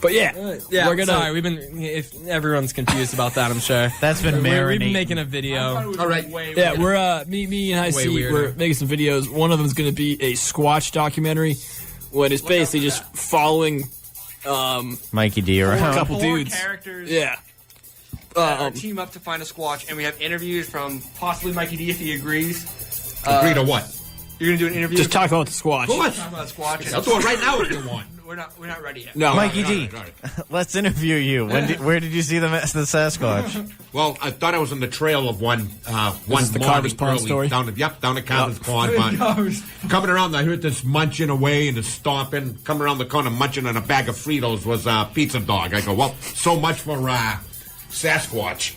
But yeah, we're gonna. Sorry, if everyone's confused about that, I'm sure that's been marinating. We've been making a video. All right. We're me and IC. We're making some videos. One of them is going to be a Squatch documentary, when it's basically just following Mikey D around. A couple dudes. Characters. Yeah. Team up to find a Squatch, and we have interviews from possibly Mikey D if he agrees. Agree to what? You're gonna do an interview. Just talk about the Squatch. Talk about the Squatch. I'll do it right now if you want. We're not ready yet. No, Mikey D. Let's interview you. Where did you see the Sasquatch? Well, I thought I was on the trail of one the Carver's Pond story? Down the Carver's Pond. Coming around, I heard this munching away and this stomping. Coming around the corner, munching on a bag of Fritos was a pizza dog. I go, well, so much for Sasquatch.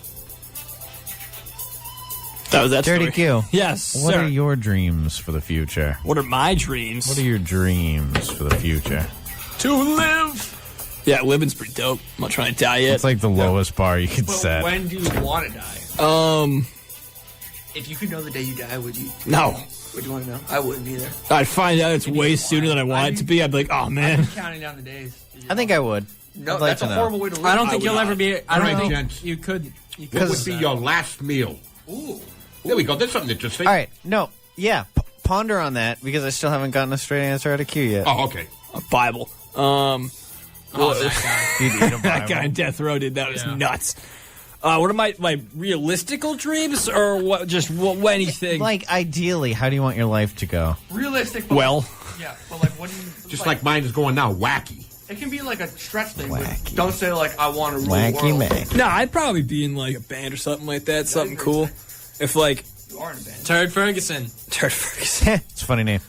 That was that Dirty story. Q. Yes, What sir. are your dreams for the future? What are my dreams? What are your dreams for the future? To live. Yeah, living's pretty dope. I'm not trying to die yet. It's like the lowest bar you could But set. when do you want to die? If you could know the day you die, would you? No. Would you want to know? I wouldn't either. I'd find out it's way sooner than I want it to be. I'd be like, oh, man. I'm counting down the days. I think I would. No, I'd like that's to a know. horrible way to live. I don't think you'll not. ever be. I All don't right, think gents. you could. What would be your last meal? Ooh. There we go. There's something interesting. All right. No. Yeah. Ponder on that because I still haven't gotten a straight answer out of Q yet. Oh, okay. A Bible. That You'd eat a That Bible. guy in Death Row did. That was nuts. What are my realistical dreams or what? Just anything? Like, ideally, how do you want your life to go? Realistic. But yeah, but like, what do you? Just like mine is going now, wacky. It can be like a stretch thing. Wacky. But don't say like I want to rule the Wacky world. man. No, I'd probably be in like a band or something like that. Something cool. If like You are in a band. Turd Ferguson. Turd Ferguson. It's a funny name.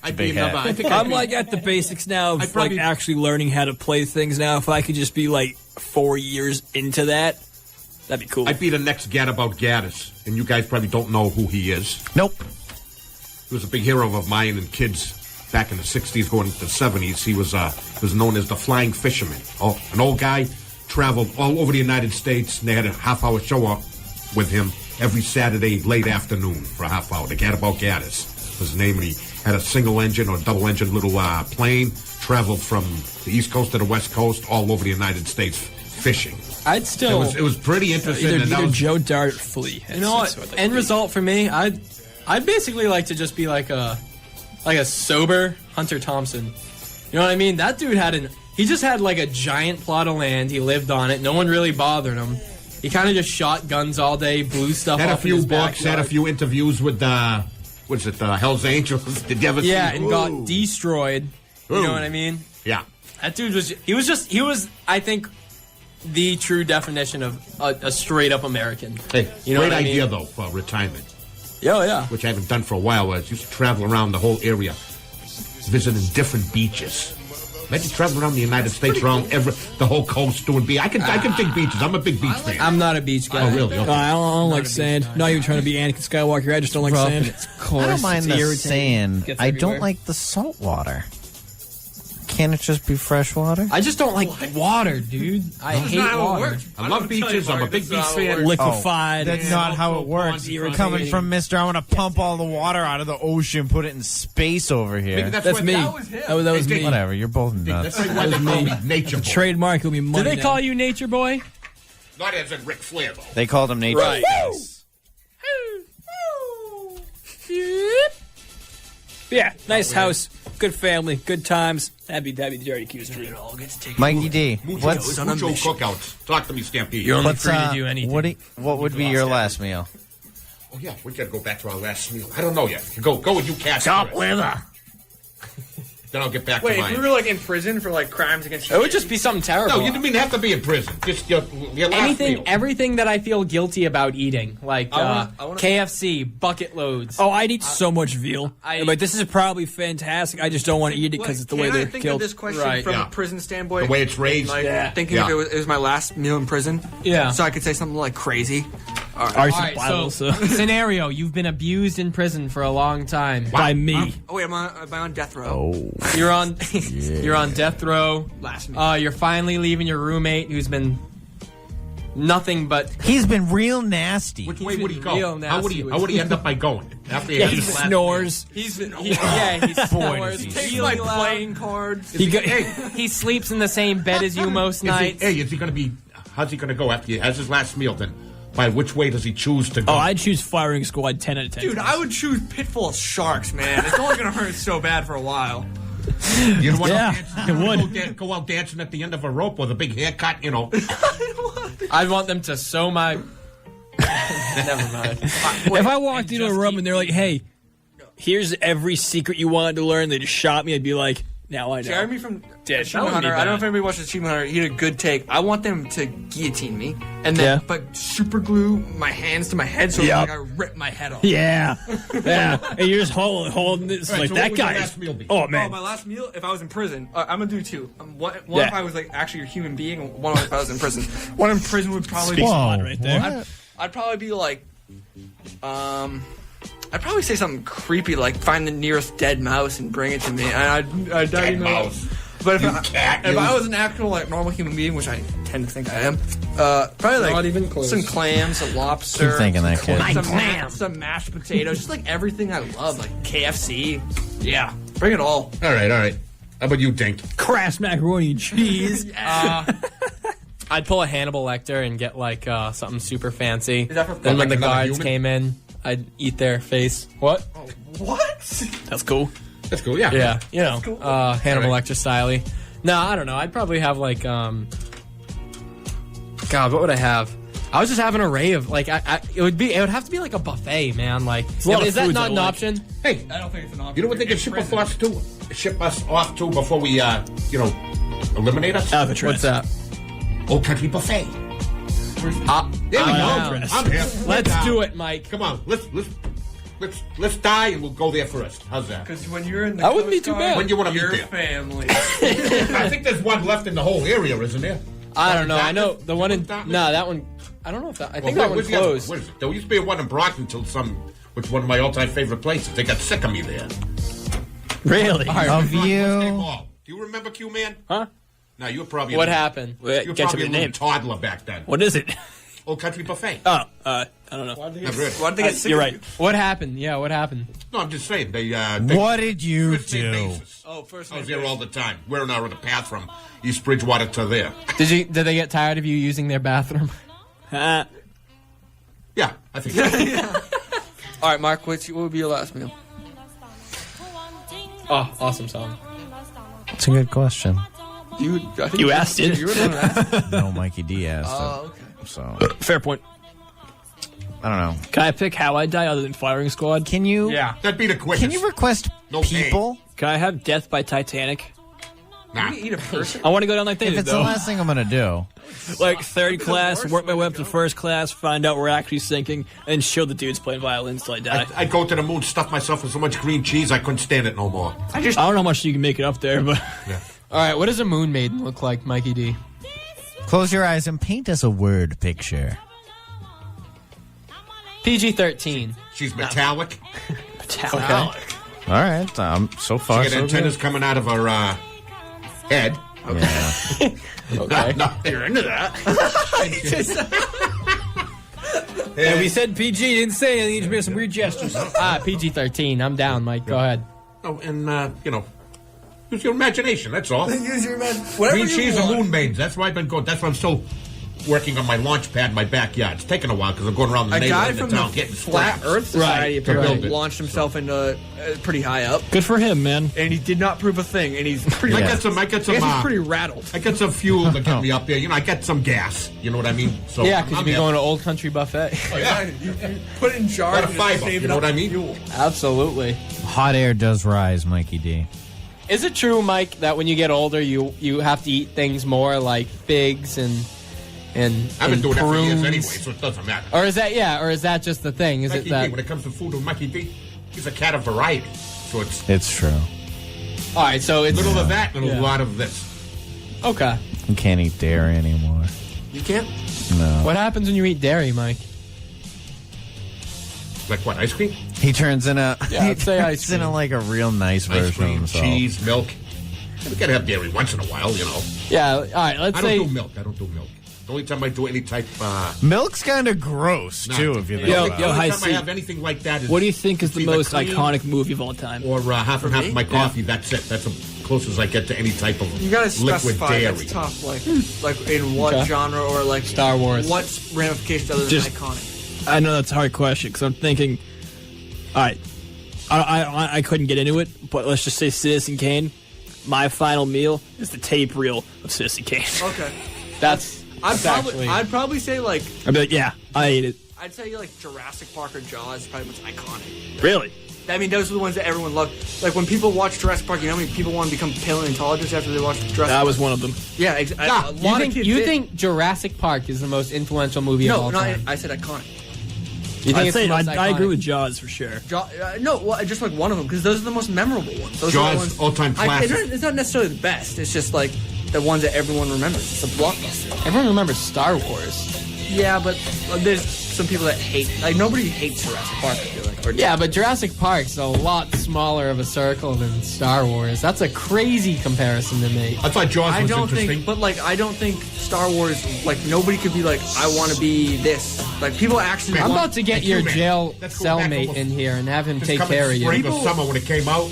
I'd be Big another. hat. I think I'm like at the basics now of I'd probably- like actually learning how to play things now. If I could just be like 4 years into that, that'd be cool. I'd be the next Gadabout Gaddis, and you guys probably don't know who he is. Nope. He was a big hero of mine and kids back in the 60s, going into the 70s. He was known as the Flying Fisherman. Oh, an old guy, traveled all over the United States, and they had a half-hour show up with him every Saturday late afternoon for a half hour. The Gadabout Gaddis was his name, and he had a single-engine or double-engine little plane, traveled from the East Coast to the West Coast, all over the United States fishing. I'd still. It was pretty interesting. and that Either was, Joe Dart or Flea. You know what? End result for me, I'd basically like to just be like a sober Hunter Thompson. You know what I mean? That dude he just had like a giant plot of land. He lived on it. No one really bothered him. He kind of just shot guns all day, blew stuff had a up in few his books, had a backyard. few interviews with Hell's Angels. Did you ever see? Yeah, and Ooh. got destroyed. You Ooh. know what I mean? Yeah. That dude was I think the true definition of a straight up American. Hey, You know great what I mean? idea though for retirement, Yeah. which I haven't done for a while. I used to travel around the whole area, visiting different beaches. Imagine traveling around the United States, around the whole coast doing beach. I can dig beaches. I'm a big beach fan. I'm not a beach guy. Oh, really? Okay. I don't like sand. Not even trying to be Anakin Skywalker. I just don't like Rough sand. and it's coarse. I don't mind it's the irritating. sand. Gets I everywhere. don't like the salt water. Can't it just be fresh water? I just don't like water, dude. I hate not how it water. works. I love beaches. I'm a big beach fan. Liquefied. That's not how it works. irritating. Coming from Mr. I want to pump all the water out of the ocean, put it in space over here. Maybe That's why me. That was him. That was Hey, me. Whatever, you're both That's nuts. why they call me Nature Boy. Trademark will be money. Do they now. call you Nature Boy? Not as in Ric Flair though. They called him nature. Right. Yeah, nice house, good family, good times. That'd be the Dirty Q's dream. Mikey D, Mucho what's cookouts. Talk to me, Stampede. You're only what's free to do anything. What would be your last meal? Oh yeah, we gotta go back to our last meal. I don't know yet. Go with you, cats. Top first. liver. Then I'll get back Wait, to if we mine. were like in prison for like crimes against It would just be something terrible. No, you didn't even have to be in prison. Just your last meal. Everything that I feel guilty about eating, like I wanna- KFC, bucket loads. Oh, I'd eat so much veal. I- But this is probably fantastic. I just don't want to eat it because it's the way Can I they're think killed. of this question Right. from Yeah. a prison standpoint? The way it's raised. Like, Yeah. thinking Yeah. if it was my last meal in prison. Yeah. So I could say something like crazy. Ours All is right, Bible, so scenario: you've been abused in prison for a long time. by me. Oh wait, am I on death row? You're on, you're on death row. Last meal. You're finally leaving your roommate, who's been nothing but. He's been real nasty. Which way would he been real go? How would he end up by going? After he Yeah, has he his last snores. He snores. Takes really my loud. playing cards. He sleeps in the same bed as you most nights. Is he going to be? How's he going to go after he has his last meal? Then, by which way does he choose to go? Oh, I'd choose firing squad 10 out of 10. Dude, I would choose pit full of sharks, man. It's only gonna hurt so bad for a while. You don't want Yeah, to it would. go out dancing at the end of a rope with a big haircut, you know. I'd want them to sew my. Never mind. If I walked into a room and they're like, hey, here's every secret you wanted to learn, they just shot me, I'd be like, now I know. Jeremy from Dead. Achievement That wouldn't be Hunter, I don't know bad. if anybody watched Achievement Hunter, he had a good take. I want them to guillotine me and then but super glue my hands to my head so Yep. like I rip my head off. Yeah. Yeah. And you're just holding this All right, like so that what would your guy. last meal be? Oh, Oh, man. my last meal, if I was in prison, I'm gonna do two. One Yeah. if I was like actually a human being, and one if I was in prison. One in prison would probably Speaks be a lot right there. what? I'd probably be like, I'd probably say something creepy like find the nearest dead mouse and bring it to me. And I'd Dead mouse. But You cat, if you. I was an actual like normal human being, which I tend to think I am, probably like Not even close. some clams, some lobster, Keep thinking that, kid. some mashed potatoes, just like everything I love, like KFC. Yeah, bring it all. All right. How about you, Dink? Crass macaroni and cheese. I'd pull a Hannibal Lecter and get like something super fancy. that for Then like when the another guards human? came in, I'd eat their face. What? What? That's cool. That's cool. Yeah. Yeah, you know, cool. Hannibal Alright. Lecter style. No, I don't know. I'd probably have like, God, what would I have? I was just have an array of like, it would have to be like a buffet, man. Like, a lot of is that foods not I an like. option? Hey, I don't think it's an option. you know what they could ship us off to before we, eliminate us? Alcatraz. What's that? Old Country Buffet. There we go. Alcatraz. I'm here. Let's do it, Mike. Come on, let's die and we'll go there first. How's that? Because when you're in the That wouldn't be Coast too Guard, bad. When you wanna meet your there? family. I think there's one left in the whole area, isn't there? I don't know. I know Dartmouth? the one in Dartmouth? that one. I don't know if that. I think Well, that one where's the other closed. What is it? There used to be one in Brockton until which one of my all-time favorite places. They got sick of me there. Really? Of Do you. you remember Q-Man? Huh? No, you were probably What happened? You were Get to probably the a little name. toddler back then. What is it? Old Country Buffet. Oh, I don't know. Never heard. Why did they get sick You're of right. you? What happened? Yeah, what happened? No, I'm just saying they. What did you First name do? basis. Oh, first I was name there all the time. We're on the path from East Bridgewater to there. Did they get tired of you using their bathroom? Yeah, I think. So. All right, Mark, what would be your last meal? Oh, awesome song. It's a good question. You asked it. You were the one that asked. No, Mikey D asked Oh, okay. it. So, Fair point. I don't know. Can I pick how I die other than firing squad? Can you? Yeah. That'd be the quickest. Can you request No people? Can I have death by Titanic? Nah. You eat a person? I want to go down like they If did, it's the though. last thing I'm gonna do. Like third class, worst work my way way to up to go. first class, find out we're actually sinking, and show the dudes playing violins till I die. I'd go to the moon, stuff myself with so much green cheese I couldn't stand it no more. I don't know how much you can make it up there, but All right, what does a moon maiden look like, Mikey D? Close your eyes and paint us a word picture. PG-13. She's metallic. metallic. All right. So far, She got so antennas good. coming out of her head. Yeah. Okay. No, you're into that. And we said PG, didn't say anything, you just made some weird gestures. PG-13. I'm down, Mike. Go ahead. Oh, and use your imagination. That's all. Use your man. Whatever Green you cheese and want. moon maidens. That's why I've been going. That's why I'm still working on my launch pad in my backyard. It's taking a while because I'm going around the A guy neighborhood in from the town the getting Flat scraps. Earth Society to build apparently it. launched himself into pretty high up, Good for him, man. and he did not prove a thing. And he's pretty. I Yeah. got some. I guess he's pretty rattled. I got some fuel to get me up there. I got some gas. You know what I mean? So Yeah, because I'm you'd be there. going to Old Country Buffet. Oh, yeah. You put it in jars. Got a and fiber, save you it know up what I for mean? fuel. Absolutely. Hot air does rise, Mikey D. Is it true, Mike, that when you get older, you have to eat things more like figs and I've been doing that for years prunes? anyway, so it doesn't matter. Or is that just the thing? Is Mikey it that? D, when it comes to food with Mikey D, he's a cat of variety. So it's It's true. All right, so a it's little of that and Yeah. a lot of this. okay. You can't eat dairy anymore. You can't. No. What happens when you eat dairy, Mike? Like what, ice cream? He turns in a. Yeah, I'd say ice He's in a, cream. like a real nice Ice version of cream, himself. cheese, milk. We gotta have dairy once in a while, Yeah. All right. Let's I say don't do milk. I don't do milk. The only time I do any type. Milk's kind of gross too. If you think about it. The only High time I C. have anything like that is. What do you think is the either most clean iconic movie of all time? Or half and half of my coffee. That's it. That's the closest I get to any type of You gotta liquid specify. dairy. That's tough. Like in what genre or like Star Wars. What ramifications other than Just- iconic? I know that's a hard question because I'm thinking, all right, I couldn't get into it, but let's just say Citizen Kane. My final meal is the tape reel of Citizen Kane. Okay. I'd I'd probably say like I'd be like, yeah, I ate it. I'd say like Jurassic Park or Jaws is probably most iconic. Really? I mean, those are the ones that everyone loved. Like when people watch Jurassic Park, you know how many people want to become paleontologists after they watch Jurassic Park? That was one of them. Yeah, a lot of kids You did. think Jurassic Park is the most influential movie of No, all no, time? I said iconic. You think I'd it's say the most I agree iconic? with Jaws for sure. No, well, just like one of them, because those are the most memorable ones. Those Jaws, are the ones, all-time classic. It's not necessarily the best. It's just like the ones that everyone remembers. It's a blockbuster. Everyone remembers Star Wars. Yeah, but there's some people that hate. Like nobody hates Jurassic Park. I feel like. Or Yeah, but Jurassic Park's a lot smaller of a circle than Star Wars. That's a crazy comparison to make. I thought Jaws I was don't interesting. think, but like I don't think Star Wars. Like nobody could be like, I want to be this. Like people actually. I'm want, about to get Hey, your human. jail Let's go back cellmate almost- in here and have him It's take coming care of you. spring or summer when it came out.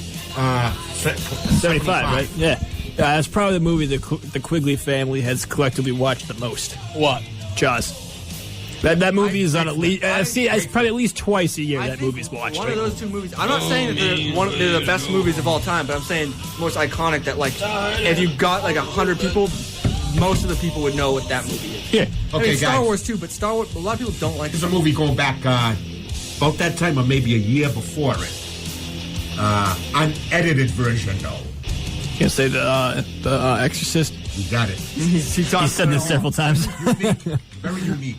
75, right? Yeah. That's probably the movie the Quigley family has collectively watched the most. What? Jaws. That movie is on at least. It's probably at least twice a year I that think movie's watched. One of those two movies. I'm not saying that they're the best movies of all time, but I'm saying most iconic. That like, if you got like 100 people, most of the people would know what that movie is. Yeah. I Okay, mean, Star guys. Wars too, but Star Wars. A lot of people don't like. There's a movie going back about that time or maybe a year before it. Unedited version, though. You gonna say the Exorcist? You got it. He said this several times. Unique. Very unique.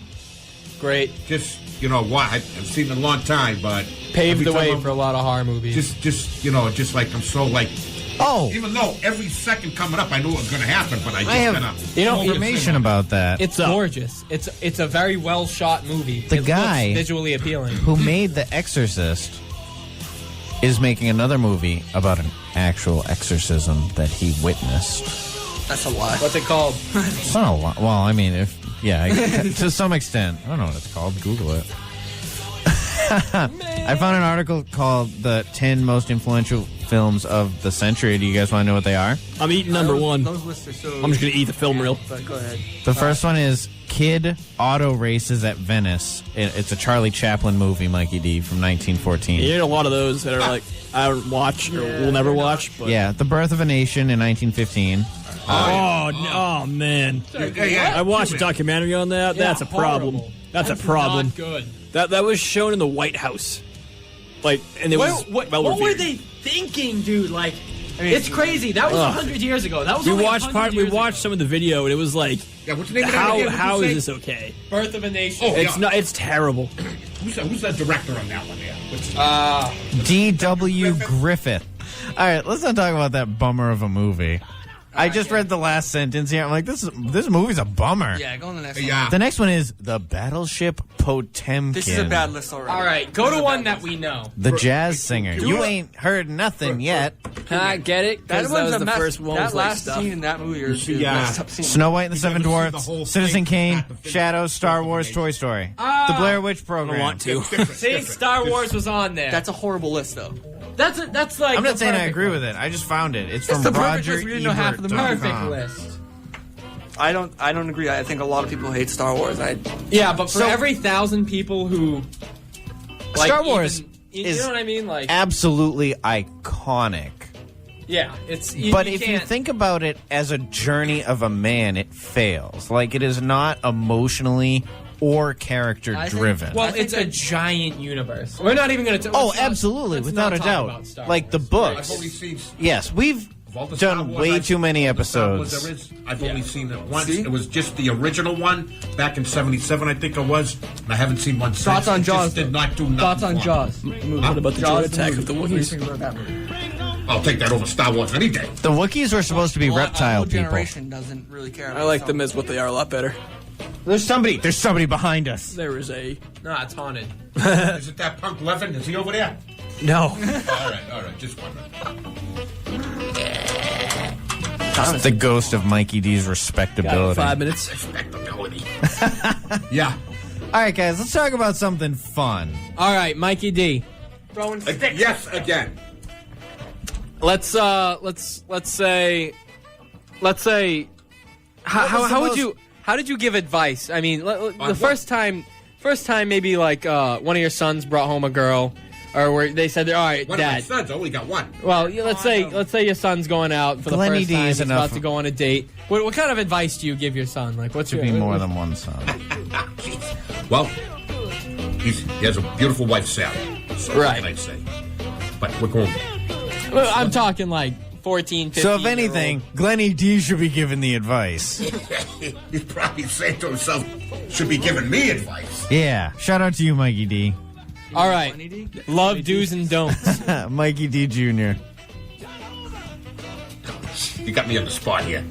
Great. Just, why? I've seen it a long time, but... Paved every the time way I'm- for a lot of horror movies. just like I'm so like... Oh, Even though every second coming up I knew it was going to happen, but I just I have kinda- information about that. It's gorgeous. It's a very well shot movie. The It guy- looks visually appealing. Who made The Exorcist is making another movie about an actual exorcism that he witnessed. That's a lie. What's it called? It's not a lot. Well, I mean, to some extent. I don't know what it's called. Google it. I found an article called The 10 Most Influential Films of the Century. Do you guys want to know what they are? I'm eating number one. Those lists are so. I'm just gonna eat the film reel. But go ahead. The first one is Kid Auto Races at Venice. It's a Charlie Chaplin movie, Mikey D, from 1914. You get a lot of those that are like I don't watch or will never watch. But Yeah, The Birth of a Nation in 1915. Oh man! I watched a documentary on that. That's a problem. horrible. That's a problem. Not good. That was shown in the White House, and it was What well were reviewed. they thinking, dude? Like, it's crazy. That was 100 years ago. That was We only watched 100 years We watched some of the video, and it was like, Yeah, what's the name of that again? how What'd you is say? this okay? ago. Birth of a Nation. Oh, It's yeah. not. It's terrible. Who's that director on that one there? What's D.W. Griffith. All right, let's not talk about that bummer of a movie. I just read the last sentence here. I'm like, this movie's a bummer. Yeah, go on the next one. Yeah. The next one is The Battleship Potemkin. This is a bad list already. All right, go to one that we know. The jazz singer. You ain't heard nothing yet. I get it. That That one's was a the mess. first one. That Was like last stuff. scene in that movie is see, messed up scene. Snow White and the Seven You never see the Dwarfs, whole Citizen thing. Kane, Shadows, Star Wars, Toy Story. The Blair Witch Program. I want to. See, Star Wars was on there. That's a horrible list, though. That's like. I'm not the saying I perfect agree list. with it. I just found it. It's from the perfect Roger list. We didn't know half of the Perfect Ebert.com. list. I don't agree. I think a lot of people hate Star Wars. Yeah, but for So- every 1,000 people who like, Star Wars you is know what I mean? Like, Absolutely iconic. yeah, it's. But if you think about it as a journey of a man, it fails. Like, it is not emotionally or character driven. well, it's a giant universe. We're not even going to. Oh, absolutely, without a doubt. Like the I've books. only seen... Yes, we've of all the Star done Wars way I've- too many all the Star Wars episodes. there is, I've only seen it once. See? It was just the original one back in '77, I think it was. And I haven't seen one since. Thoughts on It just Jaws? did not do nothing. Thoughts on for me. Jaws? What about the joint attack of the What do you Wookiees? think about that movie? I'll take that over Star Wars any day. The Wookiees were supposed to be Well, reptile our people. generation doesn't really care. About I like Star them Wars. as what they are a lot better. There's somebody behind us. There is a No, it's haunted. Is it that punk Levin? Is he over there? no. All right, just wondering. The ghost of Mikey D's respectability. 5 minutes. Respectability. Yeah. All right, guys, let's talk about something fun. All right, Mikey D. Throwing sticks. Yes, again. Let's say how did you give advice? I mean, the first time maybe like one of your sons brought home a girl, or where they said, all right, One of my Dad. sons, I only got one. Well, let's say your son's going out for Glenny the first D time. is He's enough. about to go on a date. What kind of advice do you give your son? Like, what's To your be more than one son. Well, he has a beautiful wife, Sally. So Right. What can I say? But we're going. Well, I'm talking like 14, 15. So if anything, Glenny D should be giving the advice. He's probably saying to himself, should be giving me advice. Yeah. Shout out to you, Mikey D. All right, love do's and don'ts. Mikey D Jr. You got me on the spot here.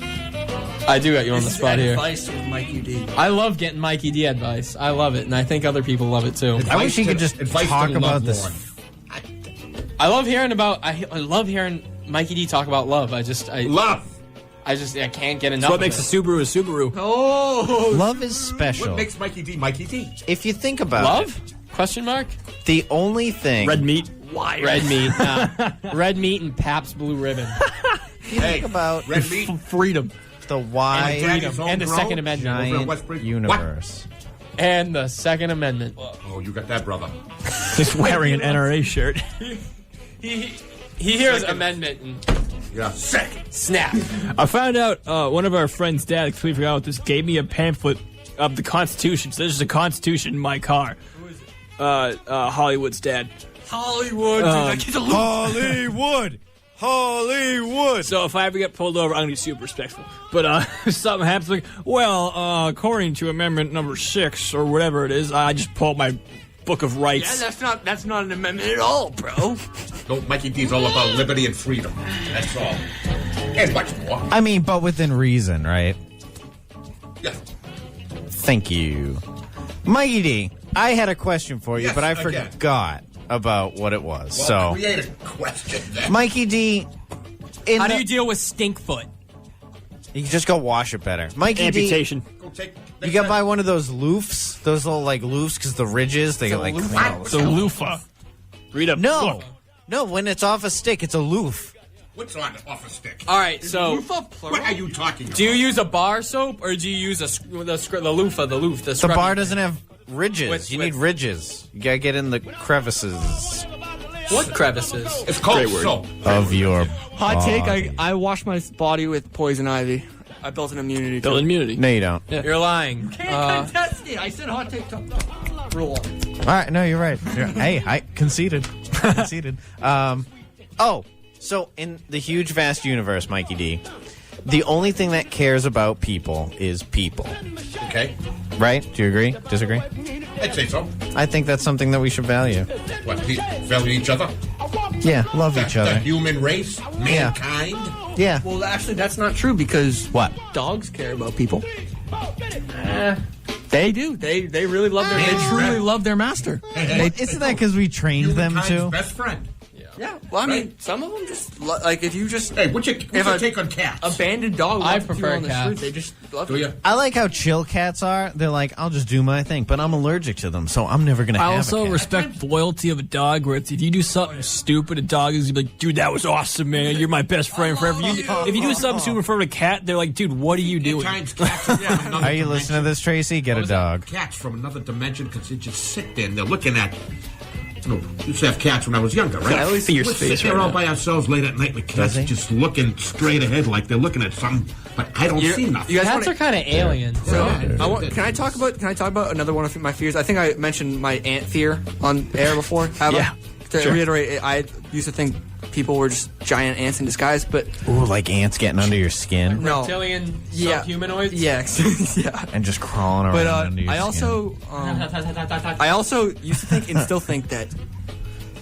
I do got you on the spot here. Advice with Mikey D. I love getting Mikey D advice. I love it, and I think other people love it too. I wish he could just Advice to talk the about loved this. one. I love hearing I love hearing Mikey D talk about love. I Love. can't get enough. That's what of makes it. a Subaru a Subaru. Oh, Love is special. What makes Mikey D Mikey D? If you think about Love? it, Question mark? the only thing Red meat. Red meat. Red meat and Pabst Blue Ribbon. you think about Red meat. Freedom. the wide Daddy's and the homegrown? Second Amendment. Over at giant Westbridge? universe. And the Second Amendment. Oh, you got that, brother. He's wearing an NRA shirt. He hears amendment and Yeah. Second. snap. I found out one of our friends' dad, I completely forgot what this, gave me a pamphlet of the Constitution. So there's a Constitution in my car. Who is it? Hollywood's dad. Hollywood. Dude, that kid's a loser. Hollywood! Hollywood! So if I ever get pulled over, I'm gonna be super respectful. But if something happens, like, well, according to Amendment Number 6 or whatever it is, I just pull up my Book of Yeah, Rights. that's not an amendment at all, bro. No, Mikey D's all about liberty and freedom. That's all. And much more. I mean, but within reason, right? Yeah. Thank you. Mikey D, I had a question for you, Yes, but I again. forgot about what it was. Well, so, create a question then. Mikey D, How do you deal with Stinkfoot? you can just go wash it better. Mikey Amputation. Go take. D, you got to buy one of those loofs, those little like loofs, because the ridges they get like clean all the The loofah. Read up. No, no, when it's off a stick, it's a loof. What's on off a stick? All right, so What are you talking about? do you use a bar soap or do you use the loofah, the loof, the The scrubby bar thing? doesn't have ridges. You need ridges. You gotta get in the crevices What crevices? It's called Great word. soap. of your Hot take, body. I wash my body with poison ivy. I built an immunity. Build immunity. No, you don't. You're lying. Contest it. I said hot take. Rule. All right, no, you're right. Hey, I conceded. Conceded. So in the huge, vast universe, Mikey D, the only thing that cares about people is people. Okay. Right? Do you agree? Disagree? I'd say so. I think that's something that we should value. What? Value each other? Yeah, love each The other. human race? Mankind? Yeah. Well, actually, that's not true because What? dogs care about people. They do. They really love their. They truly love their master. Isn't that because we trained them Humankind's to? best friend. Yeah. Well, I mean, Right. some of them just like if you just Hey, what's your a- take on cats? abandoned dog. I walks with you prefer on the cats. street, they just love Do you? I like how chill cats are. They're like, I'll just do my thing, but I'm allergic to them, so I'm never gonna I have also a cat. respect the loyalty of a dog, where it's, if you do something stupid, a dog is like, dude, that was awesome, man. You're my best friend forever. If you do something stupid for a cat, they're like, dude, what are you doing? Sometimes cats are from another Are you listening to this, Tracy? Get a dog. Cats from another dimension because they just sit there and they're looking at. You know, used to have cats when I was younger, right? I always see your We'd face sit there right all now. by ourselves late at night with cats Does he? just looking straight ahead like they're looking at something, but I don't see nothing. You guys Cats wanna- are kind of alien. So, Yeah. can I talk about another one of my fears? I think I mentioned my ant fear on air before. Have I? Yeah, To sure. reiterate, I used to think people were just giant ants in disguise, but Ooh, like ants getting under your skin no. Reptilian Yeah. subhumanoids? Yeah, yeah. and just crawling around But under your I skin. also used to think and still think that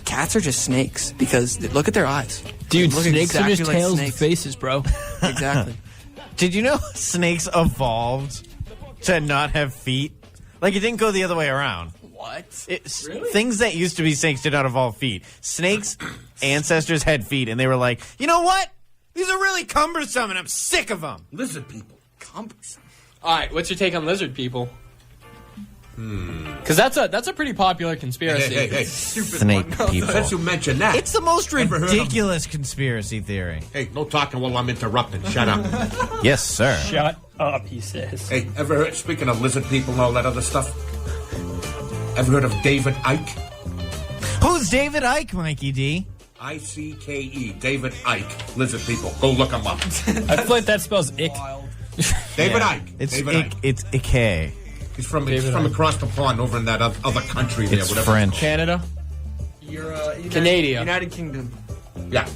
cats are just snakes because look at their eyes. Dude, They look snakes are exactly just like tails and snakes. faces, bro. Exactly. Did you know snakes evolved to not have feet? Like it didn't go the other way around. What? Things that used to be snakes did not evolve feet. Snakes' ancestors had feet, and they were like, you know what? These are really cumbersome, and I'm sick of them. Lizard people. Cumbersome. All right, what's your take on lizard people? Because that's a pretty popular conspiracy. Hey. Snake people. Since you mentioned that. It's the most Ever heard of- ridiculous conspiracy theory. Hey, no talking while I'm interrupting. Shut up. Yes, sir. Shut up, he says. Hey, ever heard, speaking of lizard people and all that other stuff, ever heard of David Icke? Who's David Icke, Mikey D? I-C-K-E, David Icke. Lizard people. Go look him up. I feel like that spells ick. David Icke. It's David Icke. it's Ike. He's from Icke. across the pond over in that other country there. It's whatever. French. Canada? You're Canada. United Kingdom. Yeah.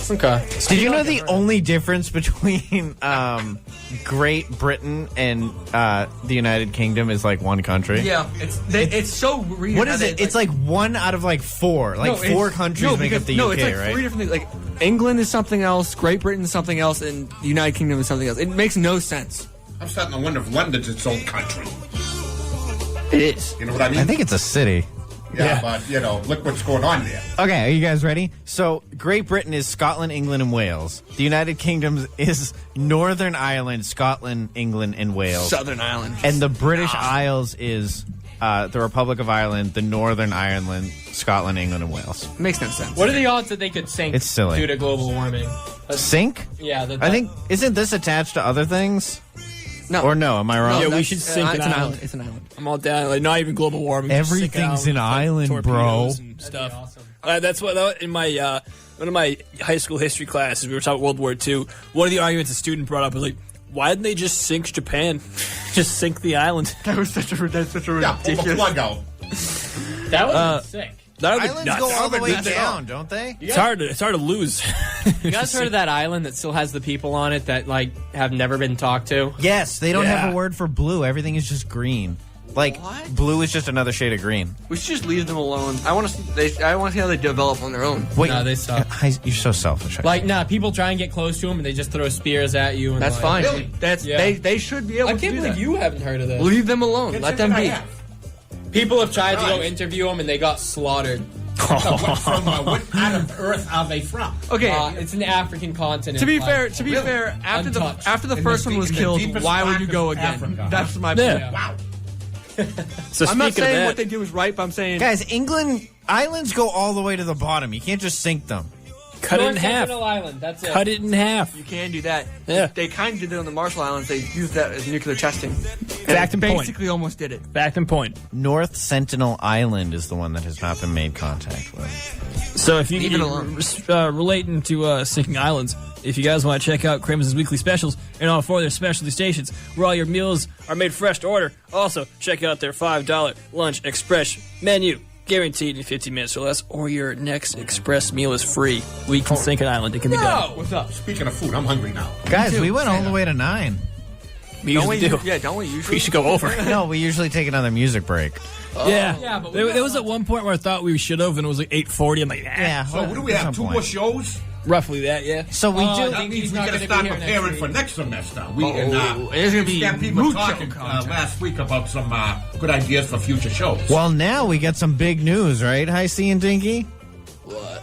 Okay. Did you know the only difference between Great Britain and the United Kingdom is like one country? Yeah, it's so weird. What how is they, it? It's like one out of like four. Like four countries make up the UK, it's like right? three different things. Like England is something else, Great Britain is something else, and the United Kingdom is something else. It makes no sense. I'm starting to wonder if London's its own country. It is. You know what I mean? I think it's a city. Yeah, but, look what's going on there. Okay, are you guys ready? So, Great Britain is Scotland, England, and Wales. The United Kingdom is Northern Ireland, Scotland, England, and Wales. Southern Ireland. And the British Isles is the Republic of Ireland, the Northern Ireland, Scotland, England, and Wales. Makes no sense. What are the odds that they could sink It's silly. due to global warming? Sink? Yeah, I think, isn't this attached to other things? No. Or no, am I wrong? Yeah, we that's- should sink it's an an island. island. It's an island. I'm all down. Like, not even global warming. just sink Everything's an island, torpedoes bro. And stuff. That's what in my one of my high school history classes we were talking World War II. One of the arguments a student brought up was like, why didn't they just sink Japan? Just sink the island. That's such a Yeah, pull the ridiculous. plug out. That was sick. That would be Islands nuts. go all the way nuts. down, don't they? It's hard to lose. You guys heard of that island that still has the people on it that like have never been talked to? Yes, they don't Yeah. have a word for blue. Everything is just green. Like, What? blue is just another shade of green. We should just leave them alone. I want to see. I want to see how they develop on their own. Wait, No, they suck. You're so selfish. Like, nah, people try and get close to them and they just throw spears at you. And That's like, fine. Really? That's Yeah. they should be able I to can't do believe that. you haven't heard of this. Leave them alone. Kids Let think them I be. have. People have tried to go Right. interview them and they got slaughtered. What part of Earth are they from? Okay. It's an African continent. To be like- fair, Really? after Untouched. the first one was in the killed, deepest why would you blackest go again? Africa. That's my Yeah. point. Wow. So I'm not speaking saying of what that, they do is right, but I'm saying Guys, England islands go all the way to the bottom. You can't just sink them. cut it in North half. Sentinel Island, that's it. Cut it in half. you can do that. Yeah. They kind of did it on the Marshall Islands. They used that as nuclear testing. Fact and point. Basically, almost did it. Fact and point. North Sentinel Island is the one that has not been made contact with. So if you Leave it alone. relating to sinking islands, if you guys want to check out Kramer's weekly specials and all four of their specialty stations, where all your meals are made fresh to order, also check out their $5 lunch express menu, guaranteed in 15 minutes or less, or your next express meal is free. We can sink an island; it can be done. What's up? Speaking of food, I'm hungry now. Guys, too. we went all Say the way to 9. We Don't we? usually do. Yeah, don't we usually? We should go over. No, we usually take another music break. Yeah, but we there got was at one point where I thought we should have, and it was like 8:40. I'm like, So what do we have? 2 more shows? roughly that, yeah. So we Oh, do. I That think means he's we not got to gonna be start here next preparing week. for next semester. there's gonna be Stan people mucho talking content. last week about some good ideas for future shows. Well, now we got some big news, right? Hi, C and Dinky. What?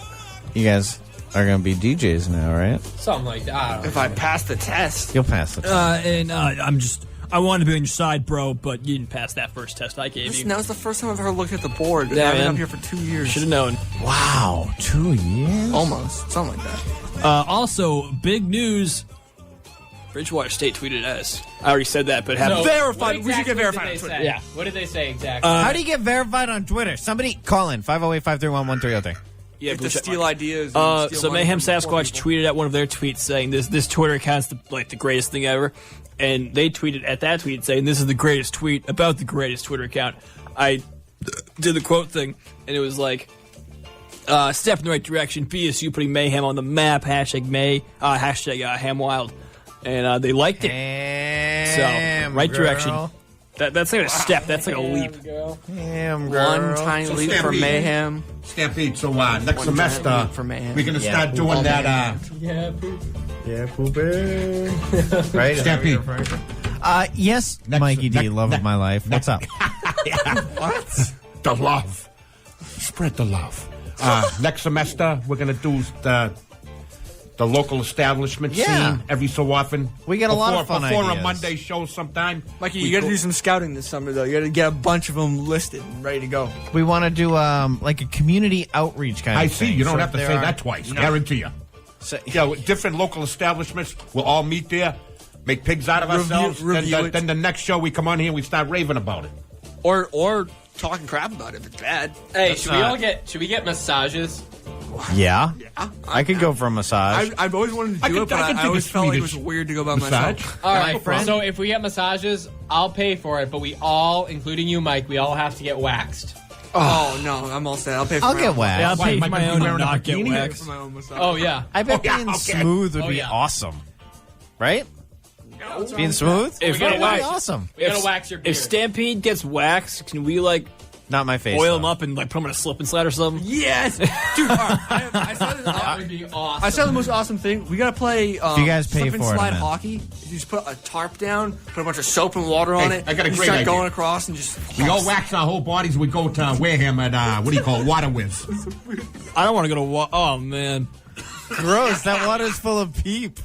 You guys are going to be DJs now, right? Something like that. I don't know. If I pass the test, You'll pass it. I wanted to be on your side, bro, but you didn't pass that first test I gave listen, you. that was the first time I've ever looked at the board. Yeah, I've been man. up here for 2 years. Should have known. Wow, 2 years? Almost, something like that. Also, big news. Bridgewater State tweeted at us. I already said that, but haven't. So, verified. what We should get exactly verified did on they Twitter. say? Yeah. What did they say exactly? How do you get verified on Twitter? Somebody call in 508-531-1303. Yeah, To Blue Check steal mark. ideas. And steal So money Mayhem from poor Sasquatch people. tweeted at one of their tweets saying this Twitter account's the greatest thing ever, and they tweeted at that tweet saying this is the greatest tweet about the greatest Twitter account. I did the quote thing, and it was like, step in the right direction. BSU putting Mayhem on the map. Hashtag Hamwild, and they liked it. So right direction. That's like a step. That's like a leap. Damn, girl. One tiny So leap for Stampede. Mayhem. Stampede. So next One semester, giant leap for Mayhem. we're going to Yeah, start doing that. Yeah, poop. Yeah, pooping. Right? Stampede. Yes, Mikey D, love of my life. What's up? What? The love. Spread the love. Next semester, we're going to do the local establishment Yeah. scene every so often. We get a lot of fun before ideas. a Monday show sometime. Mikey, we you got to go- do some scouting this summer, though. You got to get a bunch of them listed and ready to go. We want to do like a community outreach kind I of see. thing. You don't So have to there say are- that twice. Guarantee you. So, Yeah, with different local establishments. We'll all meet there, make pigs out of ourselves. review it. Then the next show we come on here and we start raving about it. Or talking crap about it if it's bad. Hey, should we get massages? yeah. I could go for a massage. I've always wanted to I do could- it, but I could I take always a felt like it was Swedish weird to go by massage. myself. All right, friend. so if we get massages, I'll pay for it, but we all, including you, Mike, we all have to get waxed. Oh, no, I'm all set. I'll pay for I'll my get own. waxed. Yeah, I'll Why, pay am I for my gonna be own wearing and a not get bikini? waxed. For my own massage. Oh, yeah. I bet Oh, yeah, being okay. smooth would Oh, be yeah. awesome. Right? Being smooth? If- that would be wax- awesome. We gotta wax your beard. If Stampede gets waxed, can we like Not my face. oil him though. up and like put him in a slip and slide or something? Yes! Dude, all right, I saw this. That would be awesome. I saw the most awesome thing. We gotta play you guys pay slip and for it, slide man. hockey. You just put a tarp down, put a bunch of soap and water on Hey, it. I got a you great start idea. going across and just. We all wax our whole bodies. We go to Mayhem at, what do you call it, Water Whiz. I don't want to go to oh man, Gross. That water's full of peep.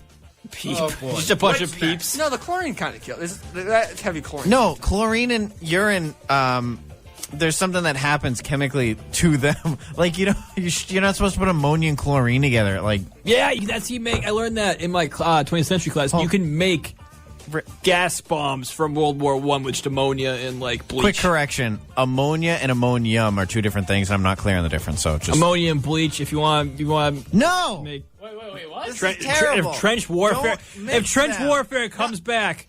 peep. Oh, boy. Just a bunch What's of peeps. No, the chlorine kind of kills. That's heavy chlorine. No, chlorine and urine. There's something that happens chemically to them. Like you're not supposed to put ammonia and chlorine together. Like Yeah, that's you make. I learned that in my 20th century class. Oh. You can make gas bombs from World War I with just ammonia and like bleach. quick correction: ammonia and ammonium are two different things. I'm not clear on the difference. So just Ammonia and bleach. If you want to no. make Wait, what? This is terrible. if trench warfare, Don't mix if trench them. warfare comes back,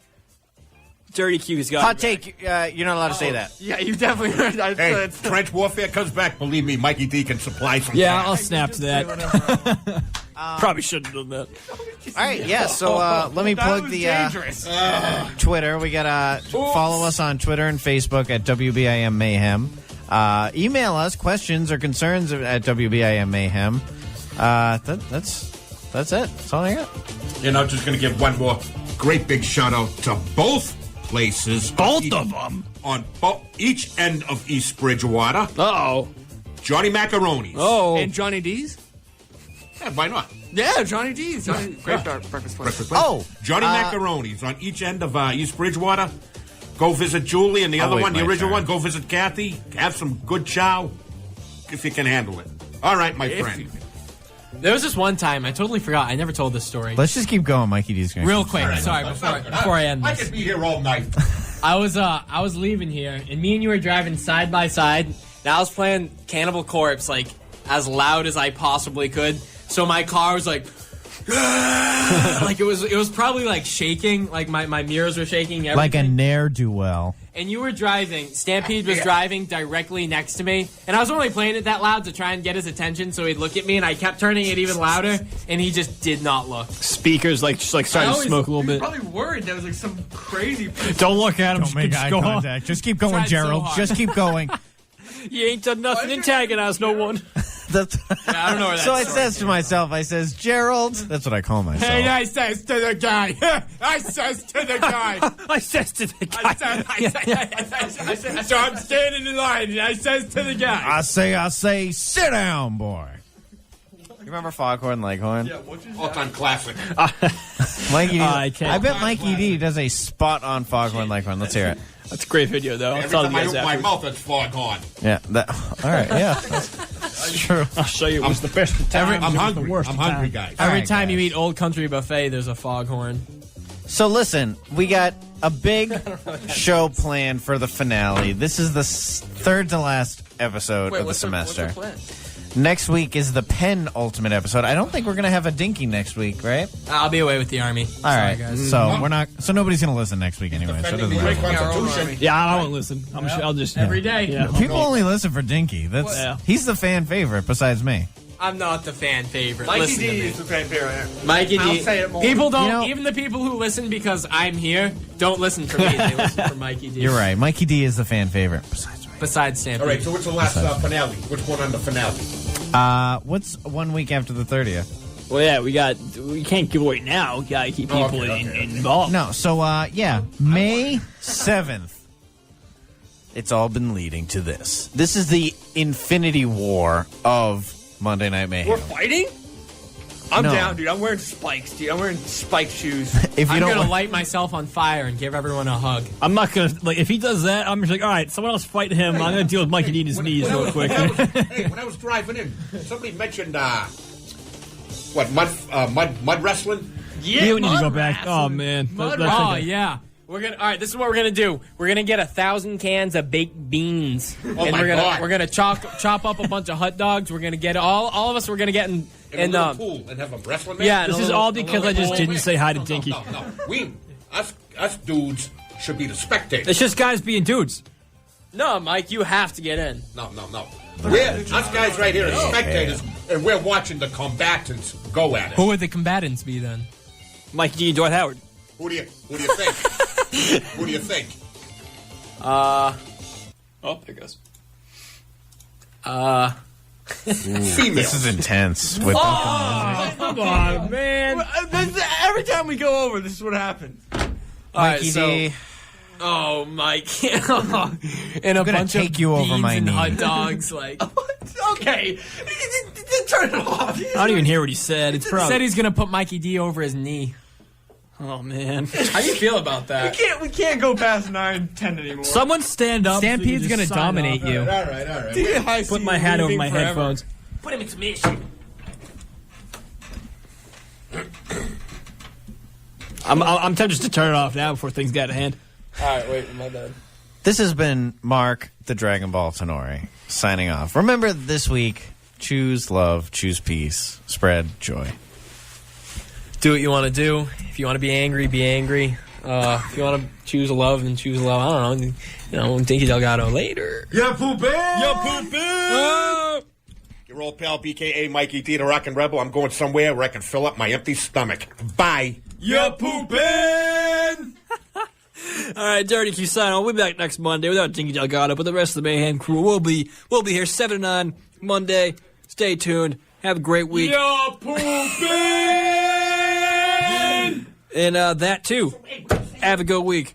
Dirty Q's got Hot it. take. You're not allowed to say that. Yeah, you definitely heard that. Hey, trench warfare comes back. Believe me, Mikey D can supply some. Yeah, cash. I'll snap to that. Probably shouldn't have done that. All right, yeah. So let me plug the Twitter. We got follow us on Twitter and Facebook at WBIM Mayhem. Email us questions or concerns at WBIM Mayhem. That's it. That's all I got. You know, just going to give one more great big shout out to both places. Both of them. On each end of East Bridgewater. Oh, Johnny Macaroni's. oh. And Johnny D's? Yeah, why not? Yeah, Johnny D's. Great breakfast place. Oh, Johnny Macaroni's on each end of East Bridgewater. Go visit Julie, and the other wait one, the my original turn. one, go visit Kathy. Have some good chow if you can handle it. All right, my friend. There was this one time, I totally forgot. I never told this story. let's just keep going. Mikey D's going. Real quick, sorry, before I end I this. could be here all night. I was leaving here, and me and you were driving side by side, and I was playing Cannibal Corpse like as loud as I possibly could. So my car was like, like it was probably like shaking, like my mirrors were shaking. Everything. like a ne'er-do-well. And you were driving. Stampede was driving directly next to me, and I was only playing it that loud to try and get his attention, so he'd look at me, and I kept turning it even louder, and he just did not look. Speakers like just like starting to smoke a little bit. Probably worried there was like some crazy. Don't look at him. Don't make just eye go on. contact. Just keep going, Tried so Gerald. hard. Just keep going. You ain't done nothing to antagonize no one. That's, I don't know where that so I story says to myself, I says, Gerald. That's what I call myself. And I says to the guy, I says to the guy, I says to the guy. so I'm standing in line, and I says to the guy, I say, sit down, boy. You remember Foghorn Leghorn? All-time classic. Mikey D. I can't. I bet Mikey D does a spot on Foghorn Leghorn. Let's hear it. That's a great video, though. I'll Every tell time you I guys open my after. mouth, it's foghorn. Yeah. All right. Yeah. That's true. I'll show you. It was the best of times. I'm it was hungry. The worst I'm of hungry, times. guys. every right, time you guys. eat Old Country Buffet, there's a foghorn. So listen, we got a big show planned for the finale. This is the third to last episode of the semester. What's the plan? Next week is the penultimate episode. I don't think we're gonna have a dinky next week, right? I'll be away with the army. All right. guys. So we're not. So nobody's gonna listen next week anyway. So it Defending doesn't the great matter. Constitution. Yeah, I won't listen. I'll just Every day. Yeah. People only listen for Dinky. That's Yeah. he's the fan favorite besides me. I'm not the fan favorite. Mikey Listen D to me. is the fan favorite. Mikey I'll D. say it more. People don't. You know- even the people who listen because I'm here don't listen for me. They listen for Mikey D. You're right. Mikey D is the fan favorite besides me. Besides Stampede. All right, so what's the last finale? Which one on the finale? What's 1 week after the 30th? Well, yeah, we can't give away now. We gotta keep people involved. No. So yeah, May 7th. It's all been leading to this. This is the Infinity War of Monday Night Mayhem. We're fighting? I'm No. down, dude. I'm wearing spikes, dude. I'm wearing spiked shoes. If you I'm don't, gonna light myself on fire and give everyone a hug. I'm not gonna like if he does that. I'm just like, all right, someone else fight him. I'm gonna deal with Mikey D and his knees real quick. When I was driving in, somebody mentioned mud wrestling. You don't need to go back. Oh man, Oh yeah. We're gonna. All right. This is what we're gonna do. We're gonna get 1,000 cans of baked beans, and my we're gonna chop up a bunch of hot dogs. We're gonna get all of us. We're gonna get in In a little pool and have a wrestling match. yeah. This is all because I just didn't say hi to Dinky. No. Us dudes should be the spectators. It's just guys being dudes. No, Mike, you have to get in. No. Us guys right here are spectators, and we're watching the combatants go at it. Who would the combatants be then? Mikey D and Dwight Howard. Who do you think? Who do you think? Oh, there goes. Female. this is intense. With Come on, man. Every time we go over, this is what happens. All right, Mikey so D. oh, Mike, and a gonna bunch take of you over beans my and knee. hot dogs. Like Okay. Turn it off. I don't even hear what he said. It's probably. said he's gonna put Mikey D over his knee. Oh man. How do you feel about that? We can't go past 9:10 anymore. Someone stand up. Stampede's so we can gonna just sign dominate off. you. All right. Put my hat over my headphones. Put him in submission. I'm tempted to turn it off now before things get out of hand. All right, wait, my bad. This has been Mark the Dragon Ball Tenori signing off. Remember this week: choose love, choose peace, spread joy. Do what you want to do. If you want to be angry, be angry. If you want to choose love, then choose love. I don't know. You know, Dinky Delgado later. Yeah, poopin'! Your old pal BKA Mikey D, the Rockin' Rebel. I'm going somewhere where I can fill up my empty stomach. Bye. Yeah, poopin'! All right, Dirty Q sign on. We'll be back next Monday without Dinky Delgado, but the rest of the Mayhem crew will be here 7 to 9 Monday. Stay tuned. Have a great week. Yeah, poopin'! And that too. Have a good week.